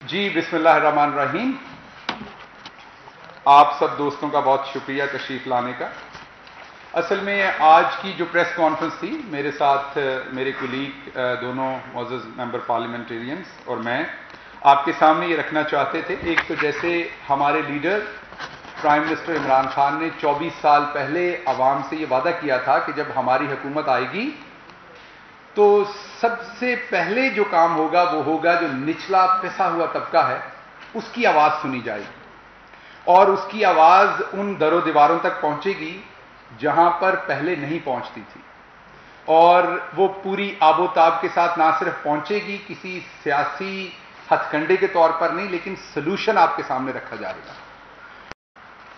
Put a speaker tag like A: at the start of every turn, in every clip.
A: जी बिस्मिल्लाहिर्रहमानिर्रहीम। आप सब दोस्तों का बहुत शुक्रिया तशरीफ लाने का। असल में आज की जो प्रेस कॉन्फ्रेंस थी, मेरे साथ मेरे कुलीग दोनों मुअज़्ज़ज़ मेंबर पार्लियामेंटेरियंस और मैं आपके सामने ये रखना चाहते थे। एक तो जैसे हमारे leader prime minister Imran Khan ने 24 साल पहले आवाम से ये वादा किया था कि जब हमारी हुकूमत आएगी तो सबसे पहले जो काम होगा वो होगा जो निचला पिसा हुआ तबका है उसकी आवाज सुनी जाएगी और उसकी आवाज उन दरों दीवारों तक पहुंचेगी जहां पर पहले नहीं पहुंचती थी, और वो पूरी आबोताब के साथ ना सिर्फ पहुंचेगी किसी सियासी हथकंडे के तौर पर नहीं, लेकिन सोल्यूशन आपके सामने रखा जाएगा।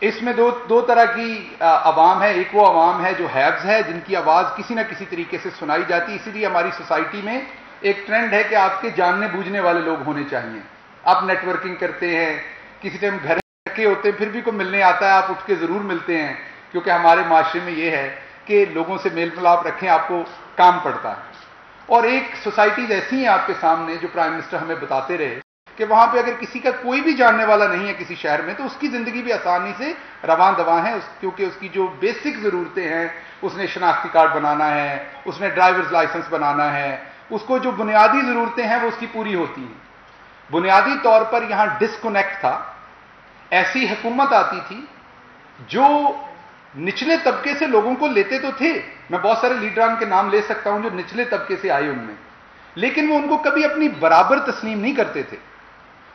A: इसमें दो तरह की आवाम है। एक वो आवाम है जो हैव्स है, जिनकी आवाज किसी ना किसी तरीके से सुनाई जाती है। इसीलिए हमारी सोसाइटी में एक ट्रेंड है कि आपके जानने बूझने वाले लोग होने चाहिए। आप नेटवर्किंग करते हैं, किसी टाइम घर के होते हैं, फिर भी कोई मिलने आता है, आप उठ के जरूर मिलते हैं, क्योंकि हमारे माशरे में ये है कि लोगों से मेल मिलाप रखें, आपको काम पड़ता है। और एक सोसाइटीज ऐसी हैं आपके सामने जो प्राइम मिनिस्टर हमें बताते रहे कि वहां पे अगर किसी का कोई भी जानने वाला नहीं है किसी शहर में, तो उसकी जिंदगी भी आसानी से रवां दवा है, क्योंकि उसकी जो बेसिक जरूरतें हैं, उसने शनाख्ती कार्ड बनाना है, उसने ड्राइवर्स लाइसेंस बनाना है, उसको जो बुनियादी जरूरतें हैं वो उसकी पूरी होती हैं। बुनियादी तौर पर यहां डिस्कनेक्ट था। ऐसी हुकूमत आती थी जो निचले तबके से लोगों को लेते तो थे, मैं बहुत सारे लीडरान के नाम ले सकता हूं जो निचले तबके से आए उनमें, लेकिन वो उनको कभी अपनी बराबर तस्लीम नहीं करते थे।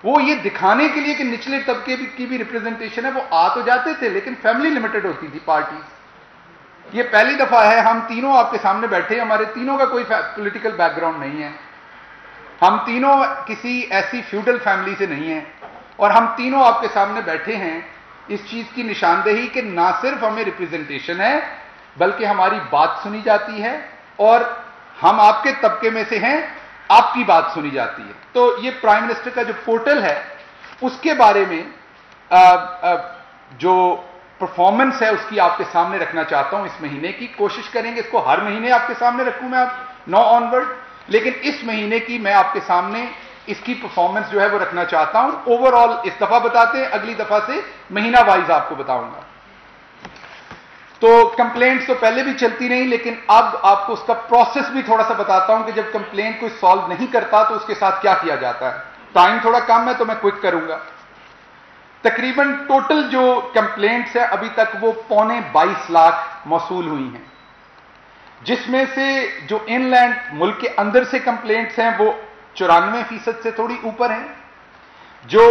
A: वो ये दिखाने के लिए कि निचले तबके की भी रिप्रेजेंटेशन है, वो आ तो जाते थे, लेकिन फैमिली लिमिटेड होती थी पार्टीज। ये पहली दफा है हम तीनों आपके सामने बैठे, हमारे तीनों का कोई पॉलिटिकल बैकग्राउंड नहीं है, हम तीनों किसी ऐसी फ्यूडल फैमिली से नहीं है, और हम तीनों आपके सामने बैठे हैं इस चीज की निशानदेही कि ना सिर्फ हमें रिप्रेजेंटेशन है बल्कि हमारी बात सुनी जाती है, और हम आपके तबके में से हैं, आपकी बात सुनी जाती है। तो ये प्राइम मिनिस्टर का जो पोर्टल है उसके बारे में जो परफॉर्मेंस है उसकी आपके सामने रखना चाहता हूं। इस महीने की कोशिश करेंगे, इसको हर महीने आपके सामने रखूं मैं, आप 9 ऑनवर्ड, लेकिन इस महीने की मैं आपके सामने इसकी परफॉर्मेंस जो है वो रखना चाहता हूं। ओवरऑल इस दफा बताते हैं, अगली दफा से महीना वाइज आपको बताऊंगा। तो कंप्लेंट्स तो पहले भी चलती रही, लेकिन अब आपको उसका प्रोसेस भी थोड़ा सा बताता हूं कि जब कंप्लेंट कोई सॉल्व नहीं करता तो उसके साथ क्या किया जाता है। टाइम थोड़ा कम है तो मैं क्विक करूंगा। तकरीबन टोटल जो कंप्लेंट्स है अभी तक वो 22 लाख मौसूल हुई हैं, जिसमें से जो इनलैंड मुल्क के अंदर से कंप्लेंट्स हैं वो 94% से थोड़ी ऊपर हैं। जो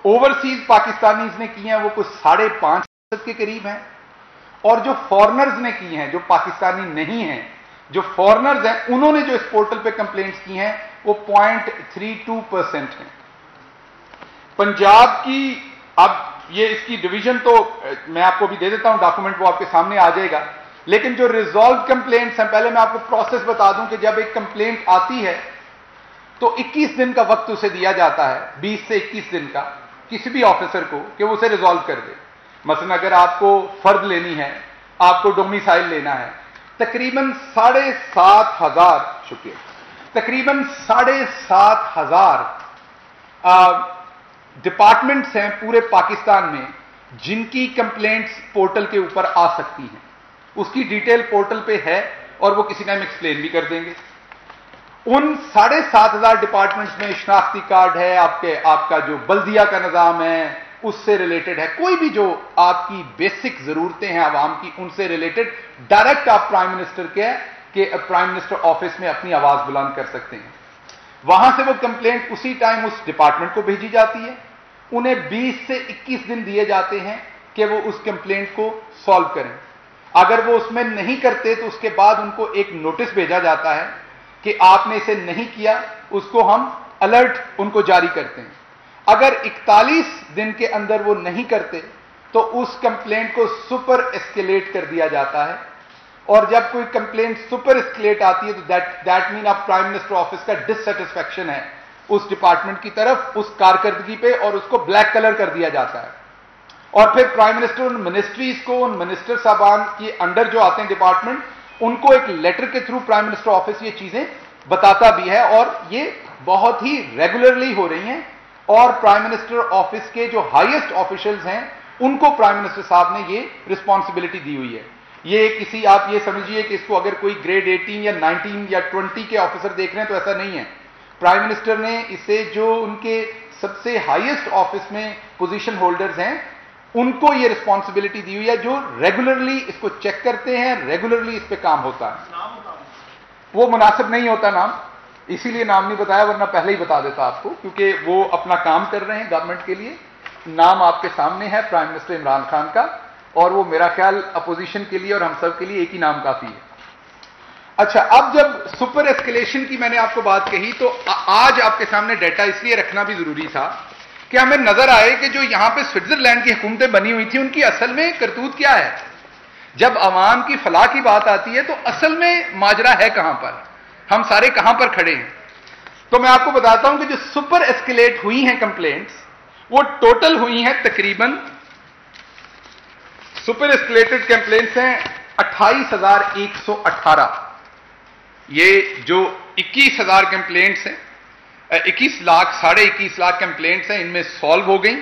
A: ओवरसीज पाकिस्तानीज ने की हैं वो कुछ 5.5% के करीब हैं, और जो फॉरेनर्स ने की हैं, जो पाकिस्तानी नहीं हैं, जो फॉरेनर्स हैं, उन्होंने जो इस पोर्टल पे कंप्लेंट्स की हैं वो 0.32% हैं। पंजाब की, अब ये इसकी डिवीजन तो मैं आपको भी दे देता हूं डॉक्यूमेंट, वो आपके सामने आ जाएगा, लेकिन जो रिजॉल्व कंप्लेंट्स हैं, पहले मैं आपको प्रोसेस बता दूं कि जब एक कंप्लेंट आती है तो 21 दिन का वक्त उसे दिया जाता है, 20 से 21 दिन का, किसी भी ऑफिसर को कि वो उसे रिजॉल्व कर दे। मसलन अगर आपको फर्द लेनी है, आपको डोमिसाइल लेना है, तकरीबन 7,500, शुक्रिया, तकरीबन 7,500 डिपार्टमेंट्स हैं पूरे पाकिस्तान में जिनकी कंप्लेंट्स पोर्टल के ऊपर आ सकती हैं। उसकी डिटेल पोर्टल पे है और वो किसी टाइम एक्सप्लेन भी कर देंगे। उन 7,500 डिपार्टमेंट्स में शनाख्ती कार्ड है, आपका जो बल्दिया का निजाम है उससे रिलेटेड है, कोई भी जो आपकी बेसिक जरूरतें हैं आवाम की उनसे रिलेटेड, डायरेक्ट आप प्राइम मिनिस्टर के प्राइम मिनिस्टर ऑफिस में अपनी आवाज बुलंद कर सकते हैं। वहां से वो कंप्लेंट उसी टाइम उस डिपार्टमेंट को भेजी जाती है। उन्हें 20 से 21 दिन दिए जाते हैं कि वो उस कंप्लेंट को सॉल्व करें। अगर वो उसमें नहीं करते तो उसके बाद उनको एक नोटिस भेजा जाता है कि आपने इसे नहीं किया, उसको हम अलर्ट उनको जारी करते हैं। अगर 41 दिन के अंदर वो नहीं करते तो उस कंप्लेंट को सुपर एस्केलेट कर दिया जाता है, और जब कोई कंप्लेंट सुपर एस्केलेट आती है तो दैट मीन आप प्राइम मिनिस्टर ऑफिस का डिससेटिस्फैक्शन है उस डिपार्टमेंट की तरफ, उस कारकर्दगी पे, और उसको ब्लैक कलर कर दिया जाता है। और फिर प्राइम मिनिस्टर उन मिनिस्ट्रीज को, उन मिनिस्टर साहबान के अंडर जो आते हैं डिपार्टमेंट, उनको एक लेटर के थ्रू प्राइम मिनिस्टर ऑफिस ये चीजें बताता भी है, और ये बहुत ही रेगुलरली हो रही हैं। और प्राइम मिनिस्टर ऑफिस के जो हाईएस्ट ऑफिशियल्स हैं उनको प्राइम मिनिस्टर साहब ने ये रिस्पॉन्सिबिलिटी दी हुई है। ये किसी, आप ये समझिए कि इसको अगर कोई ग्रेड 18 या 19 या 20 के ऑफिसर देख रहे हैं तो ऐसा नहीं है। प्राइम मिनिस्टर ने इसे जो उनके सबसे हाईएस्ट ऑफिस में पोजीशन होल्डर्स हैं उनको ये रिस्पॉन्सिबिलिटी दी हुई है, जो रेगुलरली इसको चेक करते हैं, रेगुलरली इस पे काम होता है। वो मुनासिब नहीं होता नाम, इसीलिए नाम नहीं बताया, वरना पहले ही बता देता आपको, क्योंकि वो अपना काम कर रहे हैं गवर्नमेंट के लिए। नाम आपके सामने है, प्राइम मिनिस्टर इमरान खान का, और वो मेरा ख्याल अपोजिशन के लिए और हम सब के लिए एक ही नाम काफी है। अच्छा, अब जब सुपर एस्केलेशन की मैंने आपको बात कही तो आज आपके सामने डाटा इसलिए रखना भी जरूरी था कि हमें नजर आए कि जो यहां पे स्विट्जरलैंड की हुकूमतें बनी हुई थी उनकी असल में करतूत क्या है। जब अवाम की फलाह की बात आती है तो असल में माजरा है कहां पर, हम सारे कहां पर खड़े हैं। तो मैं आपको बताता हूं कि जो सुपर एस्केलेट हुई हैं कंप्लेंट्स, वो टोटल हुई हैं तकरीबन, सुपर एस्केलेटेड कंप्लेंट्स हैं 28,118। ये जो 21,000 कंप्लेंट्स हैं, 21 लाख, 21.5 लाख कंप्लेंट्स हैं, इनमें सॉल्व हो गई,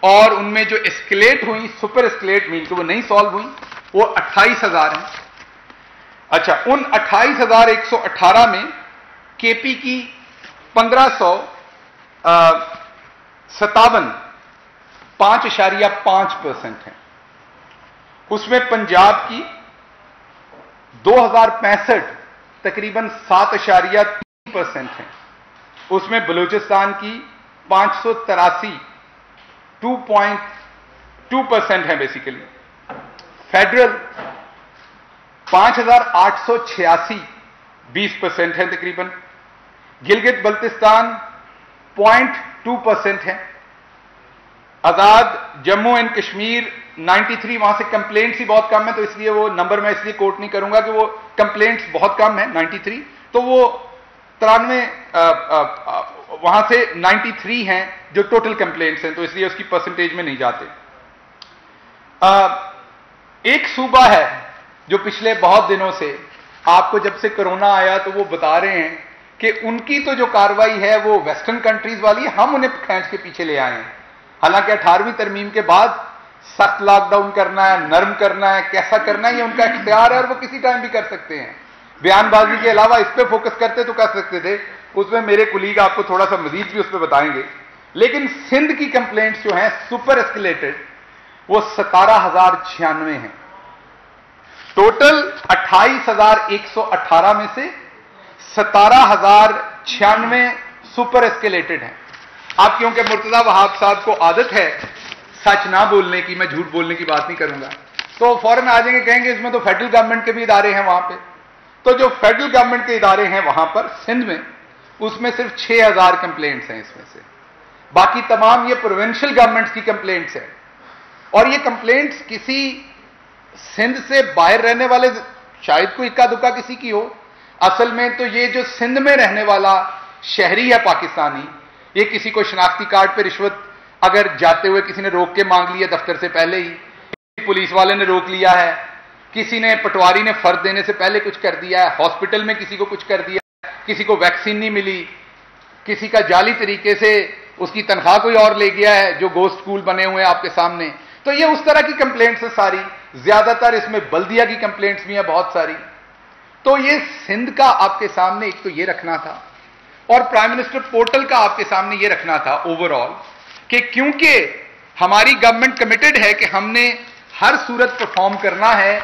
A: और उनमें जो एस्केलेट हुई, सुपर एस्केलेट मीन कि वो नहीं सॉल्व हुई, वो 28,000 हैं। अच्छा, उन 28,118 में केपी की 1557 5.5% है। उसमें पंजाब की 2065 तकरीबन 7.3% है। उसमें बलूचिस्तान की 583 2.2% है बेसिकली। फेडरल 5,886 20% है तकरीबन। गिलगित बल्तिस्तान 0.2% है। आजाद जम्मू एंड कश्मीर 93, वहां से कंप्लेंट्स ही बहुत कम है, तो इसलिए वो नंबर मैं इसलिए कोट नहीं करूंगा कि वो कंप्लेंट्स बहुत कम है 93, तो वो 93 वहां से 93 हैं जो टोटल कंप्लेंट्स हैं, तो इसलिए उसकी परसेंटेज में नहीं जाते। एक सूबा है जो पिछले बहुत दिनों से, आपको जब से कोरोना आया तो वो बता रहे हैं कि उनकी तो जो कार्रवाई है वो वेस्टर्न कंट्रीज वाली है, हम उन्हें खींच के पीछे ले आए हैं। हालांकि 18वीं तरमीम के बाद सख्त लॉकडाउन करना है, नर्म करना है, कैसा करना है, ये उनका इख्तियार है और वो किसी टाइम भी कर सकते हैं। बयानबाजी के अलावा इस पे फोकस करते तो कर सकते थे, उसमें मेरे कुलीग आपको थोड़ा सा मजीद भी उस पर बताएंगे। लेकिन सिंध की कंप्लेंट्स जो हैं सुपर एस्केलेटेड, वो 17,096 हैं। टोटल 28,118 में से 17,096 सुपर एस्केलेटेड हैं। अब क्योंकि मुर्तजा वहाब साहब को आदत है सच ना बोलने की, मैं झूठ बोलने की बात नहीं करूंगा, तो फौरन आ जाएंगे, कहेंगे इसमें तो फेडरल गवर्नमेंट के भी इदारे हैं वहां पे। तो जो फेडरल गवर्नमेंट के इदारे हैं वहां पर सिंध में, उसमें सिर्फ 6,000 कंप्लेंट्स हैं इसमें से। बाकी तमाम ये प्रोविंशियल गवर्नमेंट्स की कंप्लेंट्स हैं। और ये कंप्लेंट्स किसी सिंध से बाहर रहने वाले, शायद कोई इक्का दुक्का किसी की हो, असल में तो ये जो सिंध में रहने वाला शहरी है पाकिस्तानी, ये किसी को शनाख्ती कार्ड पे रिश्वत अगर जाते हुए किसी ने रोक के मांग लिया दफ्तर से पहले ही, पुलिस वाले ने रोक लिया है, किसी ने पटवारी ने फर्द देने से पहले कुछ कर दिया है, हॉस्पिटल में किसी को कुछ कर दिया, किसी को वैक्सीन नहीं मिली, किसी का जाली तरीके से उसकी तनख्वाह कोई और ले गया है, जो गोश्त स्कूल बने हुए हैं आपके सामने, तो ये उस तरह की कंप्लेंट्स है सारी। ज्यादातर इसमें बल्दिया की कंप्लेंट्स भी हैं बहुत सारी। तो ये सिंध का आपके सामने एक तो ये रखना था, और प्राइम मिनिस्टर पोर्टल का आपके सामने ये रखना था ओवरऑल, कि क्योंकि हमारी गवर्नमेंट कमिटेड है कि हमने हर सूरत परफॉर्म करना है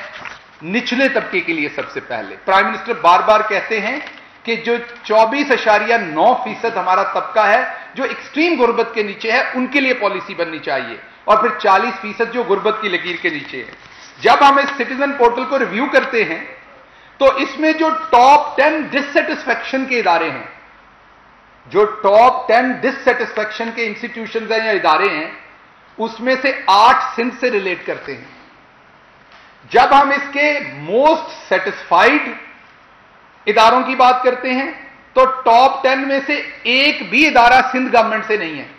A: निचले तबके के लिए। सबसे पहले प्राइम मिनिस्टर बार बार कहते हैं कि जो 24.9% हमारा तबका है जो एक्सट्रीम गुर्बत के नीचे है, उनके लिए पॉलिसी बननी चाहिए, और फिर 40% जो गुर्बत की लकीर के नीचे है। जब हम इस सिटीजन पोर्टल को रिव्यू करते हैं तो इसमें जो टॉप 10 डिससेटिस्फैक्शन के इदारे हैं, जो टॉप 10 डिससेटिस्फैक्शन के इंस्टीट्यूशंस हैं या इदारे हैं, उसमें से 8 सिंध से रिलेट करते हैं। जब हम इसके मोस्ट सेटिस्फाइड इदारों की बात करते हैं तो टॉप 10 में से एक भी इदारा सिंध गवर्नमेंट से नहीं है।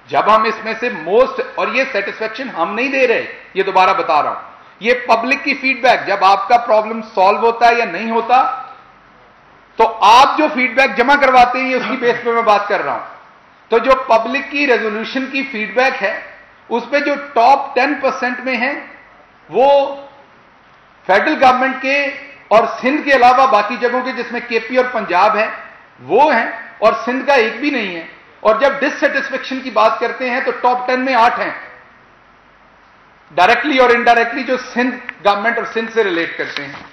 A: जब हम इसमें से मोस्ट, और ये सेटिस्फैक्शन हम नहीं दे रहे, ये दोबारा बता रहा हूं, ये पब्लिक की फीडबैक, जब आपका प्रॉब्लम सॉल्व होता है या नहीं होता तो आप जो फीडबैक जमा करवाते हैं, ये उसकी बेस पे मैं बात कर रहा हूं। तो जो पब्लिक की रेजोल्यूशन की फीडबैक है उस पे जो टॉप 10% में है वो फेडरल गवर्नमेंट के और सिंध के अलावा बाकी जगहों के जिसमें केपी और पंजाब है वो हैं, और सिंध का एक भी नहीं है। और जब डिससेटिस्फेक्शन की बात करते हैं तो टॉप 10 में 8 हैं, डायरेक्टली और इनडायरेक्टली, जो सिंध गवर्नमेंट और सिंध से रिलेट करते हैं।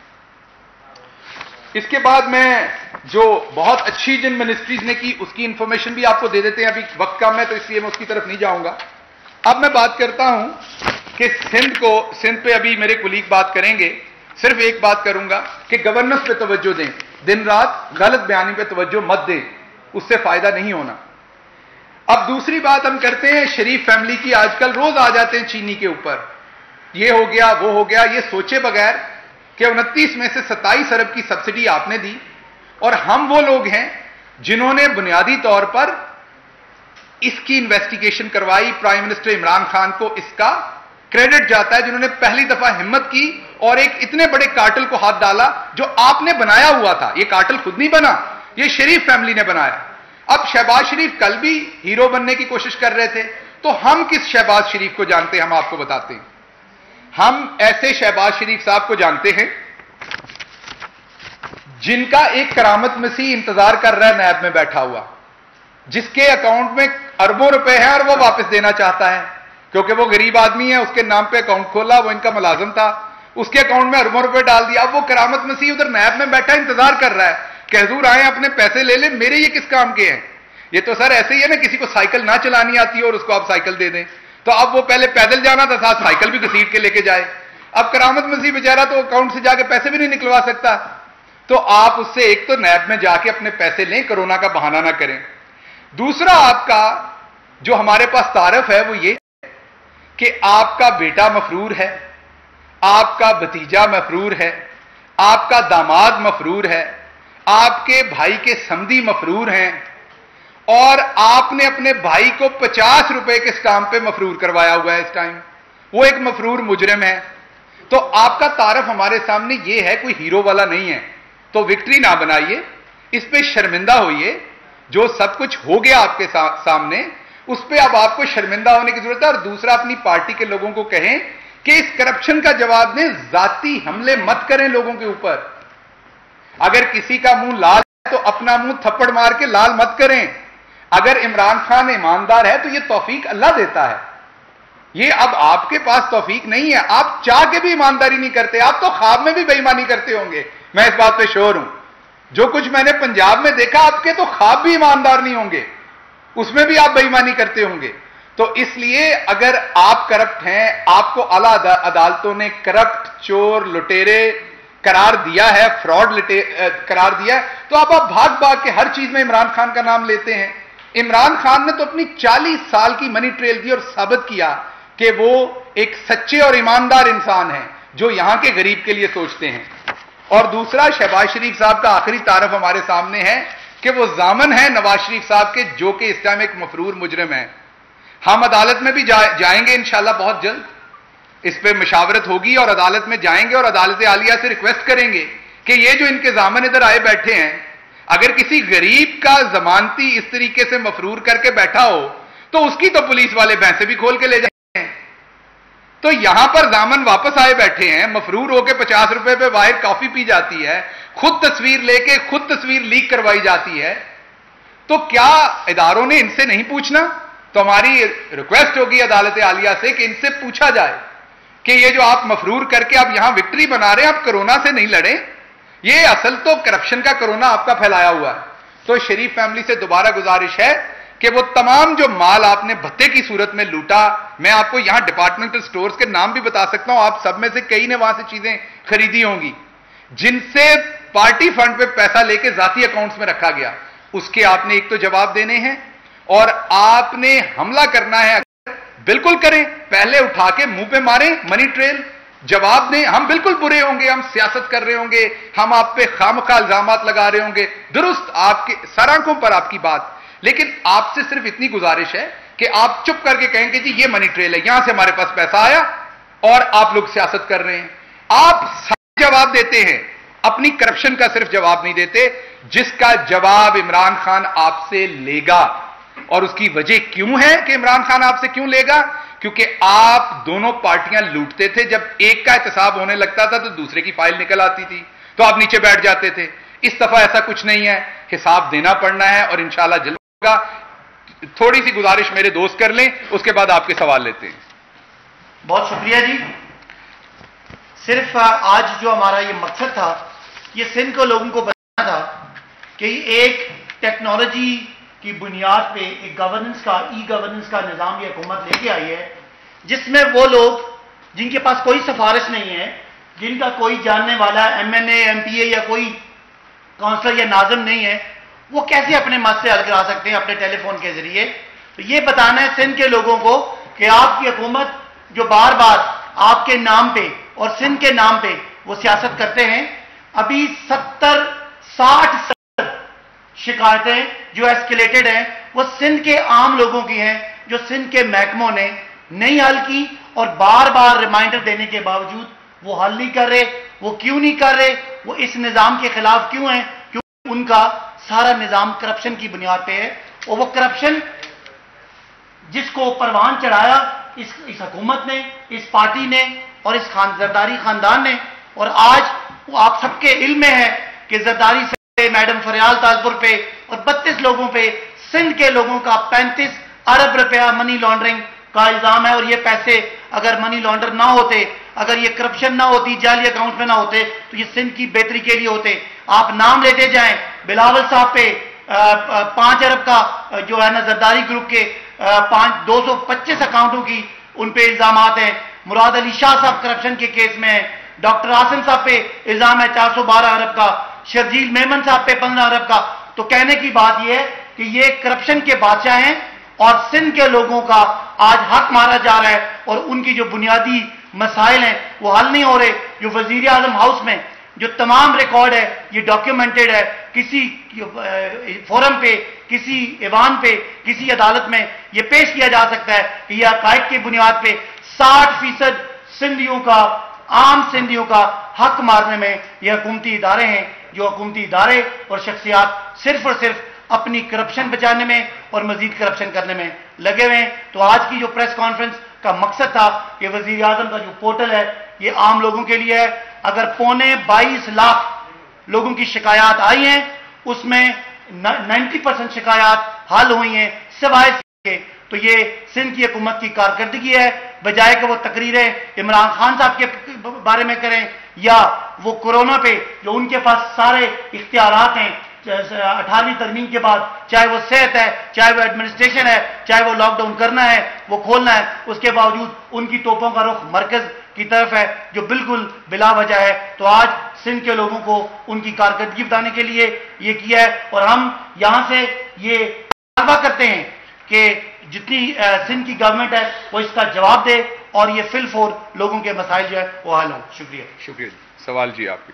A: इसके बाद मैं जो बहुत अच्छी जिन मिनिस्ट्रीज ने की उसकी इंफॉर्मेशन भी आपको दे देते हैं। अभी वक्त कम है तो इसलिए मैं उसकी तरफ नहीं जाऊंगा। अब मैं बात करता हूं कि सिंध पे अभी मेरे कुलीग बात करेंगे। सिर्फ एक बात करूंगा कि गवर्नेंस पे तवज्जो दें, दिन रात गलत बयानी पे तवज्जो मत दें, उससे फायदा नहीं होना। अब दूसरी बात हम करते हैं शरीफ फैमिली की। आजकल रोज आ जाते हैं चीनी के ऊपर, ये हो गया वो हो गया, ये सोचे बगैर कि 29 में से 27 अरब की सब्सिडी आपने दी, और हम वो लोग हैं जिन्होंने बुनियादी तौर पर इसकी इन्वेस्टिगेशन करवाई। प्राइम मिनिस्टर इमरान खान को इसका क्रेडिट जाता है जिन्होंने पहली दफा हिम्मत की और एक इतने बड़े कार्टल को हाथ डाला जो आपने बनाया हुआ था। ये कार्टल खुद नहीं बना, ये शरीफ फैमिली ने बनाया। अब शहबाज शरीफ कल भी हीरो बनने की कोशिश कर रहे थे, तो हम किस शहबाज शरीफ को जानते हैं, हम आपको बताते हैं। हम ऐसे शहबाज शरीफ साहब को जानते हैं जिनका एक करामत मसीह इंतजार कर रहा है नैब में बैठा हुआ, जिसके अकाउंट में अरबों रुपए हैं और वो वापस देना चाहता है क्योंकि वो गरीब आदमी है। उसके नाम पे अकाउंट खोला, वो इनका मुलाजिम था, उसके अकाउंट में अरबों रुपए डाल दिया। अब वो करामत मसीह उधर नैब में बैठा इंतजार कर रहा है कि हुजूर आए अपने पैसे ले ले, मेरे ये किस काम के हैं। ये तो सर ऐसे ही है ना, किसी को साइकिल ना चलानी आती है और उसको आप साइकिल दे दें, तो अब वो पहले पैदल जाना था, साथ साइकिल भी घसीट के लेके जाए। अब करामत मसीह बेचारा तो अकाउंट से जाके पैसे भी नहीं निकलवा सकता, तो आप उससे एक तो नैब में जाके अपने पैसे लें, कोरोना का बहाना ना करें। दूसरा आपका जो हमारे पास तारफ है वो ये कि आपका बेटा मफरूर है, आपका भतीजा मफरूर है, आपका दामाद मफरूर है, आपके भाई के समधी मफरूर हैं, और आपने अपने भाई को 50 रुपए के स्टाम्प पे मफरूर करवाया हुआ है इस टाइम। वो एक मफरूर मुजरिम है। तो आपका तारफ हमारे सामने ये है, कोई हीरो वाला नहीं है। तो विक्ट्री ना बनाइए, इस पे शर्मिंदा होइए। जो सब कुछ हो गया आपके सामने, उस पे अब आपको शर्मिंदा होने की जरूरत है। और दूसरा, अपनी पार्टी के लोगों को कहें कि इस करप्शन का जवाब दें, जाती हमले मत करें लोगों के ऊपर। अगर किसी का मुंह लाल है तो अपना मुंह थप्पड़ मार के लाल मत करें। अगर इमरान खान ईमानदार है तो ये तौफीक अल्लाह देता है, ये अब आपके पास तौफीक नहीं है। आप चाह के भी ईमानदारी नहीं करते, आप तो ख्वाब में भी बेईमानी करते होंगे, मैं इस बात पे श्योर हूं। जो कुछ मैंने पंजाब में देखा, आपके तो ख्वाब भी ईमानदार नहीं होंगे, उसमें भी आप बेईमानी करते होंगे। तो इसलिए अगर आप करप्ट हैं, आपको आला अदालतों ने करप्ट, चोर, लुटेरे करार दिया है, फ्रॉड करार दिया है, तो आप भाग भाग के हर चीज में इमरान खान का नाम लेते हैं। इमरान खान ने तो अपनी 40 साल की मनी ट्रेल दी और साबित किया कि वो एक सच्चे और ईमानदार इंसान हैं जो यहां के गरीब के लिए सोचते हैं। और दूसरा, शहबाज शरीफ साहब का आखिरी तारफ हमारे सामने है कि वो जामन है नवाज शरीफ साहब के, जो कि इस टाइम एक मफरूर मुजरिम है। हम अदालत में भी जाएंगे इंशाल्लाह बहुत जल्द, इस पे मशावरत होगी और अदालत में जाएंगे और अदालत आलिया से रिक्वेस्ट करेंगे कि ये जो इनके जामन इधर आए बैठे हैं, अगर किसी गरीब का जमानती इस तरीके से मफरूर करके बैठा हो तो उसकी तो पुलिस वाले भैंसे भी खोल के ले जाते हैं। तो यहां पर जामन वापस आए बैठे हैं, मफरूर होकर 50 रुपए पे बाहर कॉफी पी जाती है, खुद तस्वीर लेके खुद तस्वीर लीक करवाई जाती है। तो क्या इदारों ने इनसे नहीं पूछना? तो हमारी रिक्वेस्ट होगी अदालत आलिया से कि इनसे पूछा जाए कि ये जो आप मफरूर करके आप यहां विक्ट्री बना रहे हैं, आप कोरोना से नहीं लड़े, ये असल तो करप्शन का कोरोना आपका फैलाया हुआ है। तो शरीफ फैमिली से दोबारा गुजारिश है कि वो तमाम जो माल आपने भत्ते की सूरत में लूटा, मैं आपको यहां डिपार्टमेंटल स्टोर्स के नाम भी बता सकता हूं, आप सब में से कई ने वहां से चीजें खरीदी होंगी जिनसे पार्टी फंड पे पैसा लेके जाती अकाउंट्स में रखा गया, उसके आपने एक तो जवाब देने हैं और आपने हमला करना है। बिल्कुल करें, पहले उठा के मुंह पे मारें मनी ट्रेल, जवाब दें। हम बिल्कुल बुरे होंगे, हम सियासत कर रहे होंगे, हम आप पे खामखा इल्जामात लगा रहे होंगे, दुरुस्त आपके सर आंखों पर आपकी बात, लेकिन आपसे सिर्फ इतनी गुजारिश है कि आप चुप करके कहेंगे जी ये मनी ट्रेल है, यहां से हमारे पास पैसा आया और आप लोग सियासत कर रहे हैं। आप जवाब देते हैं, अपनी करप्शन का सिर्फ जवाब नहीं देते, जिसका जवाब इमरान खान आपसे लेगा। اور اس کی وجہ کیوں ہے کہ عمران خان آپ سے کیوں لے گا؟ کیونکہ آپ دونوں پارٹیاں لوٹتے تھے، جب ایک کا احتساب ہونے لگتا تھا تو دوسرے کی فائل نکل آتی تھی تو آپ نیچے بیٹھ جاتے تھے۔ اس دفعہ ایسا کچھ نہیں ہے، حساب دینا پڑنا ہے اور انشاءاللہ جلد ہوگا۔ تھوڑی سی گزارش میرے دوست کر لیں، اس کے بعد آپ کے سوال لیتے ہیں۔
B: بہت شکریہ جی۔ صرف آج جو ہمارا یہ مقصد تھا، یہ سندھ کو لوگوں کو بتانا تھا کہ ایک ٹیکنالوجی کی بنیاد پہ ایک گورننس کا، ای گورننس کا نظام یہ حکومت لے کے آئی ہے، جس میں وہ لوگ جن کے پاس کوئی سفارش نہیں ہے، جن کا کوئی جاننے والا MNA MPA یا کوئی کونسلر یا ناظم نہیں ہے، وہ کیسے اپنے مسئلے حل کرا سکتے ہیں اپنے ٹیلی فون کے ذریعے۔ تو یہ بتانا ہے سندھ کے لوگوں کو کہ آپ کی حکومت جو بار بار آپ کے نام پہ اور سندھ کے نام پہ وہ سیاست کرتے ہیں، ابھی 60 شکایتیں جو ایسکیلیٹڈ ہیں وہ سندھ کے عام لوگوں کی ہیں، جو سندھ کے محکموں نے نہیں حل کی، اور بار بار ریمائنڈر دینے کے باوجود وہ حل نہیں کر رہے۔ وہ کیوں نہیں کر رہے؟ وہ اس نظام کے خلاف کیوں ہیں؟ کیونکہ ان کا سارا نظام کرپشن کی بنیاد پہ ہے، اور وہ کرپشن جس کو پروان چڑھایا اس حکومت نے، اس پارٹی نے اور اس زرداری خاندان نے، اور آج وہ آپ سب کے علم میں ہے کہ زرداری سے میڈم فریال تاجپور پہ اور 32 لوگوں پہ سندھ کے لوگوں کا 35 ارب روپیہ منی لانڈرنگ کا الزام ہے، اور یہ پیسے اگر منی لانڈر نہ ہوتے، اگر یہ کرپشن نہ ہوتی، جعلی اکاؤنٹ میں نہ ہوتے، تو یہ سندھ کی بہتری کے لیے ہوتے۔ آپ نام لیتے جائیں، بلاول صاحب پہ 5 ارب کا جو ہے نا زرداری گروپ کے 225 اکاؤنٹوں کی ان پہ الزامات ہیں۔ مراد علی شاہ صاحب کرپشن کے کیس میں ہیں۔ ڈاکٹر آصم صاحب پہ الزام ہے 412 ارب کا، شرجیل میمن صاحب پہ 15 ارب کا۔ تو کہنے کی بات یہ ہے کہ یہ کرپشن کے بادشاہ ہیں، اور سندھ کے لوگوں کا آج حق مارا جا رہا ہے، اور ان کی جو بنیادی مسائل ہیں وہ حل نہیں ہو رہے۔ جو وزیر اعظم ہاؤس میں جو تمام ریکارڈ ہے یہ ڈاکیومنٹڈ ہے، کسی فورم پہ، کسی ایوان پہ، کسی عدالت میں یہ پیش کیا جا سکتا ہے کہ یہ حقائق کی بنیاد پہ 60% سندھیوں کا، عام سندھیوں کا حق مارنے میں یہ حکومتی ادارے ہیں، جو حکومتی ادارے اور شخصیات صرف اور صرف اپنی کرپشن بچانے میں اور مزید کرپشن کرنے میں لگے ہوئے ہیں۔ تو آج کی جو پریس کانفرنس کا مقصد تھا کہ وزیر اعظم کا جو پورٹل ہے یہ عام لوگوں کے لیے ہے۔ اگر 22 لاکھ لوگوں کی شکایات آئی ہیں، اس میں 90% شکایات حل ہوئی ہیں سوائے کے، تو یہ سندھ کی حکومت کی کارکردگی ہے، بجائے کہ وہ تقریریں عمران خان صاحب کے بارے میں کریں، یا وہ کورونا پہ جو ان کے پاس سارے اختیارات ہیں 18ویں ترمیم کے بعد، چاہے وہ صحت ہے، چاہے وہ ایڈمنسٹریشن ہے، چاہے وہ لاک ڈاؤن کرنا ہے، وہ کھولنا ہے، اس کے باوجود ان کی توپوں کا رخ مرکز کی طرف ہے جو بالکل بلا وجہ ہے۔ تو آج سندھ کے لوگوں کو ان کی کارکردگی بتانے کے لیے یہ کیا ہے، اور ہم یہاں سے یہ مطالبہ کرتے ہیں کہ جتنی سندھ کی گورنمنٹ ہے وہ اس کا جواب دے اور یہ فل فور لوگوں کے مسائل جو ہے وہ حل ہو۔ شکریہ۔
A: شکریہ جی۔ سوال جی آپ کے۔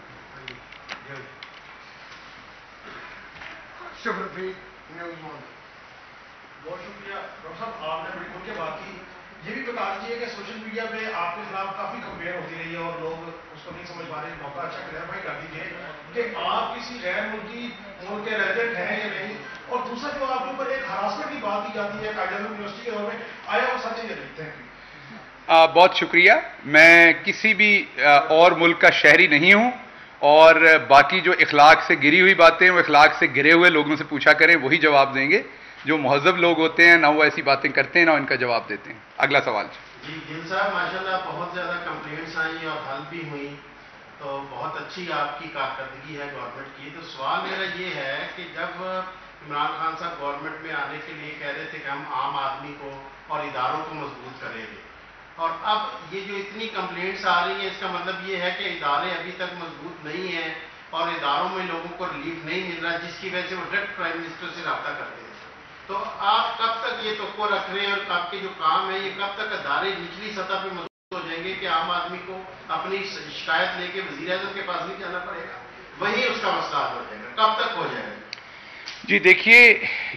C: بہت شکریہ ڈاکٹر صاحب، آپ نے بڑی کھول کے بات کی۔ یہ بھی بتا دیجیے کہ سوشل میڈیا پہ آپ کے خلاف کافی کمپلین ہوتی رہی ہے اور لوگ اس کو نہیں سمجھ پا رہے، موقع اچھا کلیئرفائی کر دیجیے کہ آپ کسی غیر ملکی ملک کے ریزیڈنٹ ہیں یا نہیں، اور دوسرا جو آپ کے اوپر ایک ہراسمنٹ کی بات کی جاتی ہے قائد اعظم یونیورسٹی کے دور میں، آیا وہ سچ ہے یا نہیں؟ Thank you.
A: بہت شکریہ۔ میں کسی بھی اور ملک کا شہری نہیں ہوں، اور باقی جو اخلاق سے گری ہوئی باتیں وہ اخلاق سے گرے ہوئے لوگوں سے پوچھا کریں، وہی جواب دیں گے۔ جو مہذب لوگ ہوتے ہیں نہ وہ ایسی باتیں کرتے ہیں نہ ان کا جواب دیتے ہیں۔ اگلا سوال
D: جی گل صاحب، ماشاءاللہ بہت زیادہ کمپلینٹس آئیں اور حل بھی ہوئیں، تو بہت اچھی آپ کی کارکردگی ہے گورنمنٹ کی۔ تو سوال میرا یہ ہے کہ جب عمران خان صاحب گورنمنٹ میں آنے کے لیے کہہ رہے تھے کہ ہم عام آدمی کو اور اداروں کو مضبوط کریں گے، اور اب یہ جو اتنی کمپلینٹس آ رہی ہیں اس کا مطلب یہ ہے کہ ادارے ابھی تک مضبوط نہیں ہیں اور اداروں میں لوگوں کو ریلیف نہیں مل رہا، جس کی وجہ سے وہ ڈائریکٹ پرائم منسٹر سے رابطہ کرتے ہیں۔ تو آپ کب تک یہ توقع رکھ رہے ہیں اور آپ کے جو کام ہے یہ کب تک ادارے نچلی سطح پہ مضبوط ہو جائیں گے کہ عام آدمی کو اپنی شکایت لے کے وزیر اعظم کے پاس نہیں جانا پڑے گا، وہی اس کا مسئلہ حل ہو جائے گا؟ کب تک ہو جائے گا؟
A: جی دیکھیے،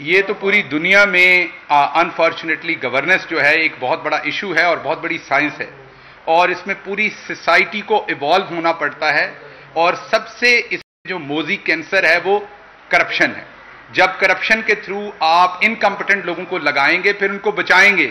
A: یہ تو پوری دنیا میں انفارچونیٹلی گورننس جو ہے ایک بہت بڑا ایشو ہے اور بہت بڑی سائنس ہے، اور اس میں پوری سوسائٹی کو ایوالو ہونا پڑتا ہے، اور سب سے اس میں جو موذی کینسر ہے وہ کرپشن ہے۔ जब करप्शन के थ्रू आप इनकम्पिटेंट लोगों को लगाएंगे, फिर उनको बचाएंगे,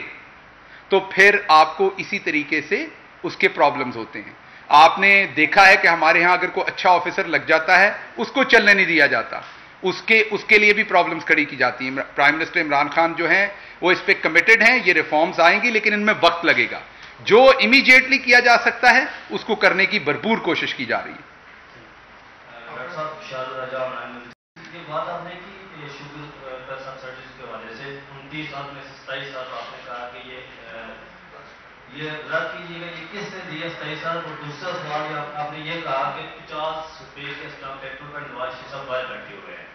A: तो फिर आपको इसी तरीके से उसके प्रॉब्लम्स होते हैं। आपने देखा है कि हमारे यहां अगर कोई अच्छा ऑफिसर लग जाता है, उसको चलने नहीं दिया जाता, उसके लिए भी प्रॉब्लम्स खड़ी की जाती हैं। प्राइम मिनिस्टर इमरान खान जो हैं वो इस पे कमिटेड हैं, ये रिफॉर्म्स आएंगी, लेकिन इनमें वक्त लगेगा। जो इमीडिएटली किया जा सकता है उसको करने की भरपूर कोशिश की जा रही है।
E: बात आपने की शुगर पर सब्सिडीज के हवाले से 29 साल में 27 साल आपने कहा कि ये रद्द कीजिएगा, ये किसने दिया 27 साल? और दूसरा सवाल आपने ये कहा कि 50 रुपये के स्टाम्प पेपर पर नवाज शरीफ साहब बाहर बैठे हुए हैं,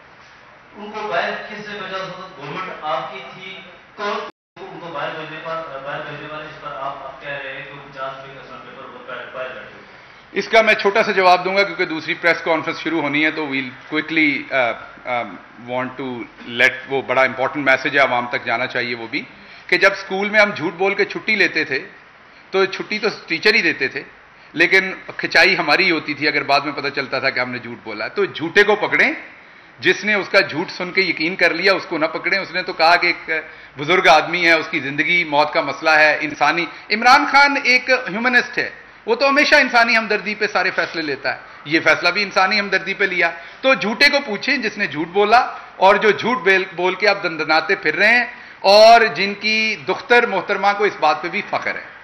E: उनको बाहर किससे भेजा? गवर्नमेंट आपकी थी, कौन उनको बाहर भेजने वाले इस पर आप कह रहे हैं कि 50 रुपये का स्टाम्प पेपर बाहर बैठे हुए?
A: इसका मैं छोटा सा जवाब दूंगा क्योंकि दूसरी प्रेस कॉन्फ्रेंस शुरू होनी है, तो we'll quickly want to let, वो बड़ा इंपॉर्टेंट मैसेज है, आवाम तक जाना चाहिए वो भी, कि जब स्कूल में हम झूठ बोल के छुट्टी लेते थे तो छुट्टी तो टीचर ही देते थे, लेकिन खिंचाई हमारी ही होती थी अगर बाद में पता चलता था कि हमने झूठ बोला। तो झूठे को पकड़ें, जिसने उसका झूठ सुन के यकीन कर लिया उसको ना पकड़ें। उसने तो कहा कि एक बुजुर्ग आदमी है, उसकी जिंदगी मौत का मसला है, इंसानी। इमरान खान एक ह्यूमनिस्ट है, वो तो हमेशा इंसानी हमदर्दी पे सारे फैसले लेता है, ये फैसला भी इंसानी हमदर्दी पे लिया। तो झूठे को पूछें जिसने झूठ बोला, और जो झूठ बोल के आप दंदनाते फिर रहे हैं, और जिनकी दुख्तर मोहतरमा को इस बात पे भी फख्र है।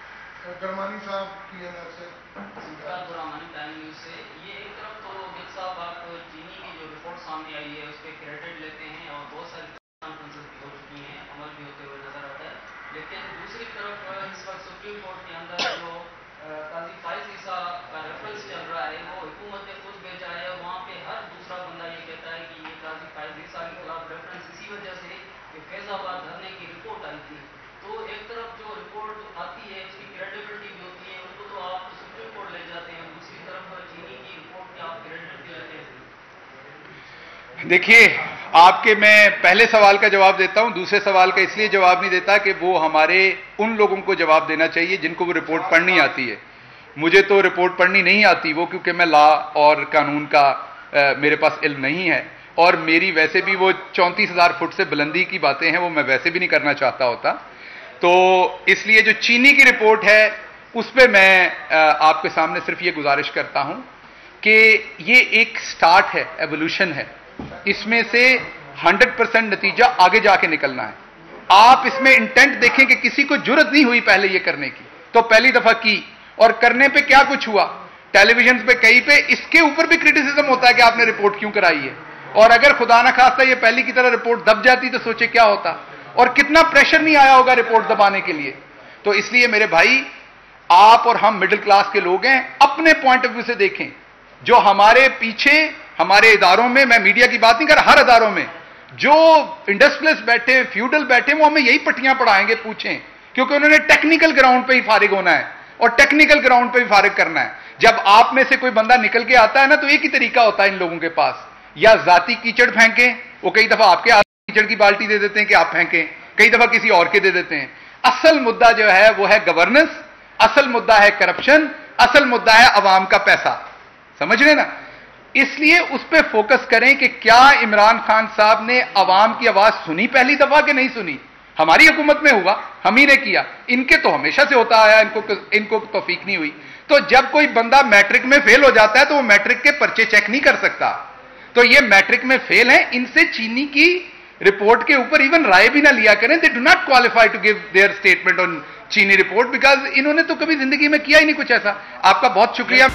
C: करमानी साहब की
F: से ये एक तरफ तो गिल साहब आप चीनी की जो रिपोर्ट सामने आई है उस पर क्रेडिट लेते हैं और बहुत सारी कॉन्फ्रेंसेस भी हो चुकी हैं, अमल भी होते हुए नजर आता है, लेकिन दूसरी तरफ इस वक्त सुप्रीम कोर्ट के अंदर जो काजी फाइज ईसा का रेफरेंस चल रहा है वो हुकूमत ने खुद भेजा है, और वहाँ पे हर दूसरा बंदा ये कहता है कि ये काजी फाइज ईसा के खिलाफ रेफरेंस इसी वजह से कि फैजाबाद धरने की रिपोर्ट आई थी। तो एक तरफ जो रिपोर्ट आती है उसकी क्रेडिबिलिटी भी होती है, उनको तो आप सुप्रीम कोर्ट ले जाते हैं, दूसरी तरफ चीनी की रिपोर्ट की आप क्रेडिबिलिटी लेते हैं।
A: देखिए, आपके मैं पहले सवाल का जवाब देता हूं, दूसरे सवाल का इसलिए जवाब नहीं देता कि वो हमारे उन लोगों को जवाब देना चाहिए जिनको वो रिपोर्ट पढ़नी आती है। मुझे तो रिपोर्ट पढ़नी नहीं आती, वो क्योंकि मैं लॉ और कानून का मेरे पास इल्म नहीं है, और मेरी वैसे भी वो 34,000 फुट से बुलंदी की बातें हैं वो मैं वैसे भी नहीं करना चाहता होता। तो इसलिए जो चीनी की रिपोर्ट है उस पर मैं आपके सामने सिर्फ ये गुजारिश करता हूं कि ये एक स्टार्ट है, एवोल्यूशन है, इसमें से 100% नतीजा आगे जाके निकलना है। आप इसमें इंटेंट देखें कि किसी को जुर्रत नहीं हुई पहले ये करने की, तो पहली दफा की, और करने पे क्या कुछ हुआ, टेलीविजन पे कहीं पे इसके ऊपर भी क्रिटिसिज्म होता है कि आपने रिपोर्ट क्यों कराई है, और अगर खुदा ना खास्ता ये पहली की तरह रिपोर्ट दब जाती तो सोचे क्या होता, और कितना प्रेशर नहीं आया होगा रिपोर्ट दबाने के लिए। तो इसलिए मेरे भाई, आप और हम मिडिल क्लास के लोग हैं, अपने पॉइंट ऑफ व्यू से देखें। जो हमारे पीछे हमारे इदारों में, मैं मीडिया की बात नहीं कर रहा, हर इदारों में जो इंडस्ट्रियलिस्ट बैठे, फ्यूडल बैठे, वो हमें यही पट्टियां पढ़ाएंगे, पूछें, क्योंकि उन्होंने टेक्निकल ग्राउंड पे ही फारिग होना है और टेक्निकल ग्राउंड पे ही फारिग करना है। जब आप में से कोई बंदा निकल के आता है ना, तो एक ही तरीका होता है इन लोगों के पास, या जाती कीचड़ फेंकें, वो कई दफा आपके हाथ कीचड़ की बाल्टी दे देते हैं कि आप फेंकें, कई दफा किसी और के दे देते हैं। असल मुद्दा जो है वो है गवर्नेंस, असल मुद्दा है करप्शन, असल मुद्दा है अवाम का पैसा, समझ रहे ना। इसलिए उस पर फोकस करें कि क्या इमरान खान साहब ने अवाम की आवाज सुनी पहली दफा कि नहीं सुनी। हमारी हुकूमत में हुआ, हम ही ने किया, इनके तो हमेशा से होता आया, इनको तौफीक नहीं हुई। तो जब कोई बंदा मैट्रिक में फेल हो जाता है तो वो मैट्रिक के पर्चे चेक नहीं कर सकता, तो ये मैट्रिक में फेल है, इनसे चीनी की रिपोर्ट के ऊपर इवन राय भी ना लिया करें। They do not qualify to give their statement on चीनी रिपोर्ट, बिकॉज इन्होंने तो कभी जिंदगी में किया ही नहीं कुछ ऐसा। आपका बहुत शुक्रिया।